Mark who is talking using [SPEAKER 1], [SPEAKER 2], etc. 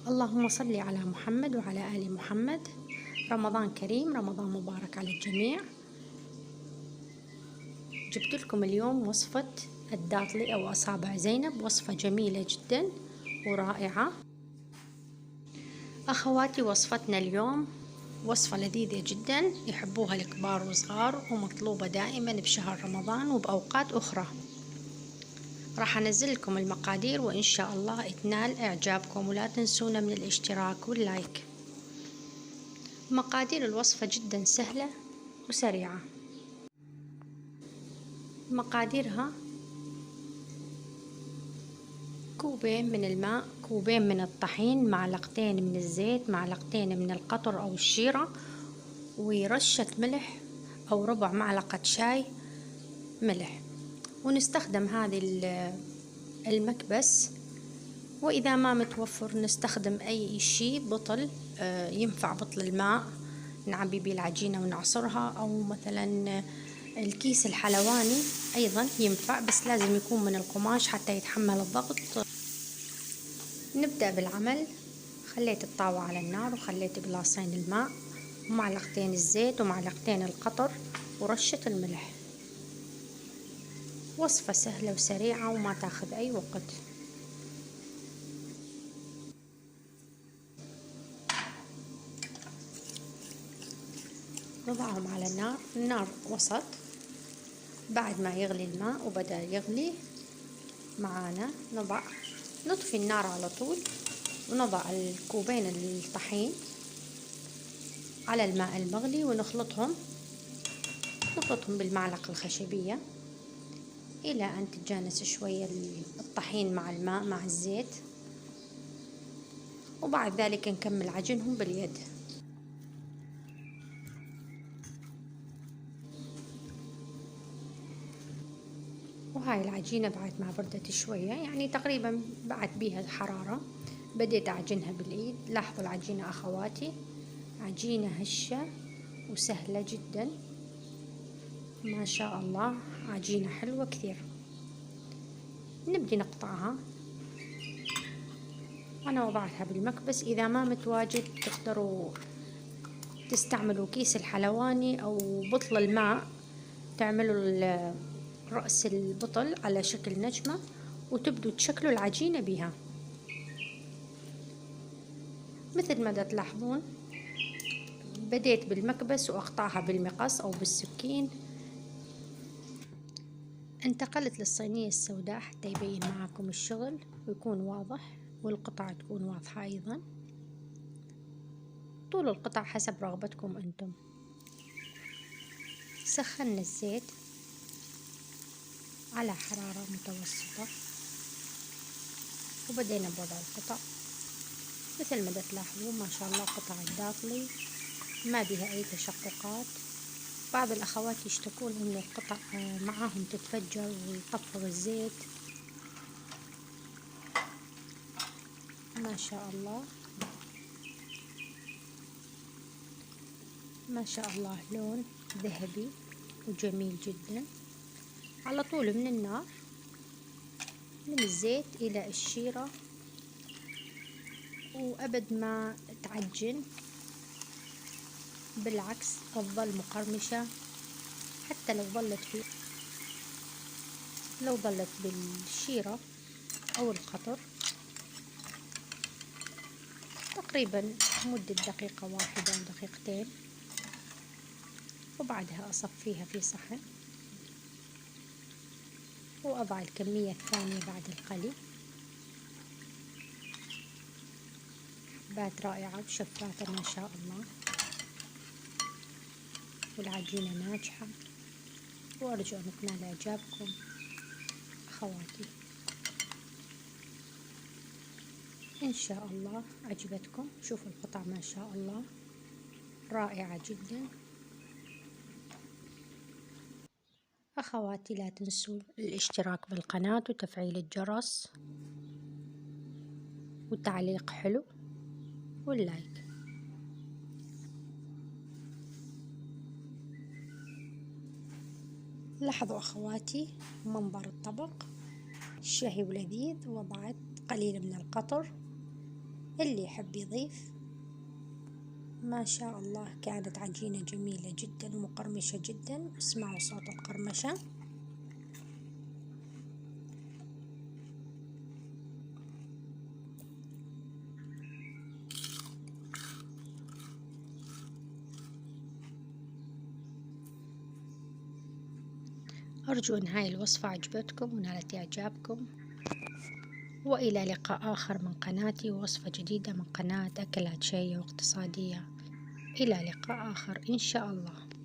[SPEAKER 1] اللهم صل على محمد وعلى آل محمد. رمضان كريم، رمضان مبارك على الجميع. جبت لكم اليوم وصفة الداطلي أو أصابع زينب، وصفة جميلة جدا ورائعة. أخواتي، وصفتنا اليوم وصفة لذيذة جدا يحبوها الكبار وصغار، ومطلوبة دائما بشهر رمضان وبأوقات أخرى. راح أنزل لكم المقادير وإن شاء الله تنال إعجابكم، ولا تنسونا من الاشتراك واللايك. مقادير الوصفة جدا سهلة وسريعة. مقاديرها: كوبين من الماء، كوبين من الطحين، معلقتين من الزيت، معلقتين من القطر أو الشيرة، ورشة ملح أو ربع معلقة شاي ملح. ونستخدم هذه المكبس، وإذا ما متوفر نستخدم أي شيء، بطل ينفع بطل الماء نعبي بيه العجينة ونعصرها، أو مثلا الكيس الحلواني أيضا ينفع، بس لازم يكون من القماش حتى يتحمل الضغط. نبدأ بالعمل. خليت الطاوة على النار وخليت جلاصين الماء ومعلقتين الزيت ومعلقتين القطر ورشة الملح. وصفة سهلة وسريعة وما تاخذ أي وقت. نضعهم على النار وسط. بعد ما يغلي الماء وبدأ يغلي معانا نطفي النار على طول، ونضع الكوبين الطحين على الماء المغلي ونخلطهم بالمعلقة الخشبية إلى أن تتجانس شوية الطحين مع الماء مع الزيت، وبعد ذلك نكمل عجنهم باليد. وهاي العجينة بعد ما بردت شوية، يعني تقريبا بعد بيها حرارة، بديت أعجنها بالإيد. لاحظوا العجينة أخواتي، عجينة هشة وسهلة جدا ما شاء الله، عجينة حلوة كثير. نبدي نقطعها. أنا وضعتها بالمكبس، إذا ما متواجد تقدروا تستعملوا كيس الحلواني أو بطل الماء، تعملوا رأس البطل على شكل نجمة وتبدوا تشكلوا العجينة بها. مثل ما تلاحظون بديت بالمكبس وأقطعها بالمقص أو بالسكين. انتقلت للصينية السوداء حتى يبين معاكم الشغل ويكون واضح، والقطع تكون واضحة أيضا. طول القطع حسب رغبتكم أنتم. سخنا الزيت على حرارة متوسطة وبدينا بوضع القطع. مثل ما تلاحظون ما شاء الله قطع الداطلي ما بها أي تشققات. بعض الأخوات يشتكون إن القطع معاهم تتفجر ويطفر الزيت. ما شاء الله ما شاء الله، لون ذهبي وجميل جدا. على طول من النار، من الزيت إلى الشيرة، وأبد ما تعجن، بالعكس تظل مقرمشة. حتى لو ظلت بالشيرة أو القطر تقريبا مدة دقيقة واحدة أو دقيقتين، وبعدها أصفيها في صحن وأضع الكمية الثانية بعد القلي. حبات رائعة وشفافة ما شاء الله، والعجينة ناجحة، وأرجو أن تنال إعجابكم أخواتي. إن شاء الله عجبتكم. شوفوا القطع ما شاء الله رائعة جدا. أخواتي لا تنسوا الاشتراك بالقناة وتفعيل الجرس والتعليق حلو واللايك. لاحظوا أخواتي منظر الطبق شهي ولذيذ. وضعت قليل من القطر اللي يحب يضيف. ما شاء الله كانت عجينة جميلة جدا ومقرمشة جدا، اسمعوا صوت القرمشة. أرجو أن هاي الوصفة عجبتكم ونالت إعجابكم، وإلى لقاء آخر من قناتي ووصفة جديدة من قناة أكلات شهية واقتصادية. إلى لقاء آخر إن شاء الله.